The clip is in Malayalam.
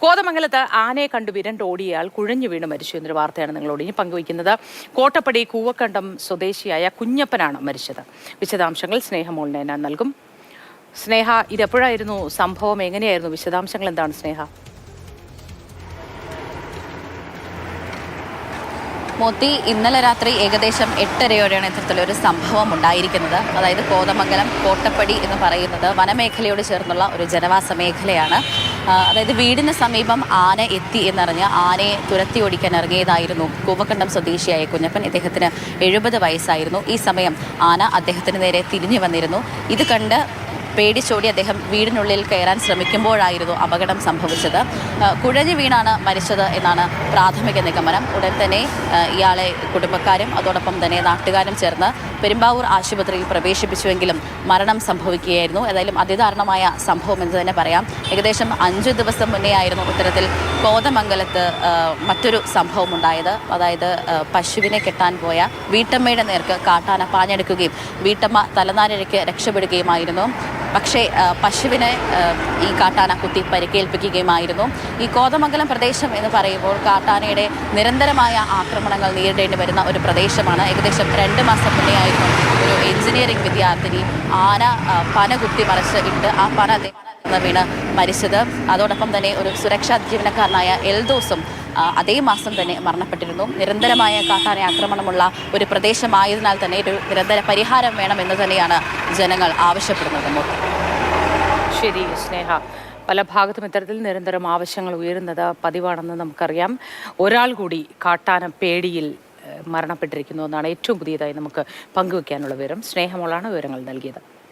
കോതമംഗലത്ത് ആനയെ കണ്ടു വിരണ്ടോടിയാൽ കുഴഞ്ഞു വീണ് മരിച്ചു എന്നൊരു വാർത്തയാണ് നിങ്ങളോട് ഇനി പങ്കുവയ്ക്കുന്നത്. കോട്ടപ്പടി കൂവക്കണ്ടം സ്വദേശിയായ കുഞ്ഞപ്പനാണ് മരിച്ചത്. വിശദാംശങ്ങൾ സ്നേഹമോളിനെ ഞാൻ നൽകും. സ്നേഹ, ഇതെപ്പോഴായിരുന്നു സംഭവം? എങ്ങനെയായിരുന്നു? വിശദാംശങ്ങൾ എന്താണ് സ്നേഹ? മോത്തി, ഇന്നലെ രാത്രി ഏകദേശം 8:30യോടെയാണ് ഇത്തരത്തിലൊരു സംഭവം ഉണ്ടായിരിക്കുന്നത്. അതായത് കോതമംഗലം കോട്ടപ്പടി എന്ന് പറയുന്നത് വനമേഖലയോട് ചേർന്നുള്ള ഒരു ജനവാസ മേഖലയാണ്. അതായത് വീടിന് സമീപം ആന എത്തി എന്നറിഞ്ഞ് ആനയെ തുരത്തി ഓടിക്കാൻ ഇറങ്ങിയതായിരുന്നു കൂവക്കണ്ടം സ്വദേശിയായ കുഞ്ഞപ്പൻ. ഇദ്ദേഹത്തിന് 70 വയസ്സായിരുന്നു. ഈ സമയം ആന അദ്ദേഹത്തിന് നേരെ തിരിഞ്ഞു വന്നിരുന്നു. ഇത് കണ്ട് പേടിച്ചോടി അദ്ദേഹം വീടിനുള്ളിൽ കയറാൻ ശ്രമിക്കുമ്പോഴായിരുന്നു അപകടം സംഭവിച്ചത്. കുഴഞ്ഞു വീണാണ് മരിച്ചത് എന്നാണ് പ്രാഥമിക നിഗമനം. ഉടൻ തന്നെ ഇയാളെ കുടുംബക്കാരും അതോടൊപ്പം തന്നെ നാട്ടുകാരും ചേർന്ന് പെരുമ്പാവൂർ ആശുപത്രിയിൽ പ്രവേശിപ്പിച്ചുവെങ്കിലും മരണം സംഭവിക്കുകയായിരുന്നു. ഏതായാലും അതിദാരുണമായ സംഭവം എന്ന് തന്നെ പറയാം. ഏകദേശം 5 ദിവസം മുന്നേ ആയിരുന്നു ഇത്തരത്തിൽ കോതമംഗലത്ത് മറ്റൊരു സംഭവം ഉണ്ടായത്. അതായത് പശുവിനെ കെട്ടാൻ പോയ വീട്ടമ്മയുടെ നേർക്ക് കാട്ടാന പാഞ്ഞെടുക്കുകയും വീട്ടമ്മ തലനാരിഴയ്ക്ക് രക്ഷപ്പെടുകയുമായിരുന്നു. പക്ഷേ പശുവിനെ ഈ കാട്ടാന കുത്തി പരിക്കേൽപ്പിക്കുകയുമായിരുന്നു. ഈ കോതമംഗലം പ്രദേശം എന്ന് പറയുമ്പോൾ കാട്ടാനയുടെ നിരന്തരമായ ആക്രമണങ്ങൾ നേരിടേണ്ടി വരുന്ന ഒരു പ്രദേശമാണ്. ഏകദേശം 2 മാസം മുന്നേ ആയിരുന്നു ഒരു എഞ്ചിനീയറിംഗ് വിദ്യാർത്ഥിനി ആന പന കുത്തി മറിച്ച് ഇട്ട് ആ പന വീണ് മരിച്ചത്. അതോടൊപ്പം തന്നെ ഒരു സുരക്ഷാ ജീവനക്കാരനായ എൽദോസും അതേ മാസം തന്നെ മരണപ്പെട്ടിരുന്നു. നിരന്തരമായ കാട്ടാന ആക്രമണമുള്ള ഒരു പ്രദേശമായതിനാൽ തന്നെ ഒരു നിരന്തര പരിഹാരം വേണമെന്ന് തന്നെയാണ് ജനങ്ങൾ ആവശ്യപ്പെടുന്നത്. ശരി സ്നേഹ, പല ഭാഗത്തും ഇത്തരത്തിൽ നിരന്തരം ആവശ്യങ്ങൾ ഉയരുന്നത് പതിവാണെന്ന് നമുക്കറിയാം. ഒരാൾ കൂടി കാട്ടാന പേടിയിൽ മരണപ്പെട്ടിരിക്കുന്നു എന്നാണ് ഏറ്റവും പുതിയതായി നമുക്ക് പങ്കുവയ്ക്കാനുള്ള വിവരം. സ്നേഹമോളാണ് വിവരങ്ങൾ നൽകിയത്.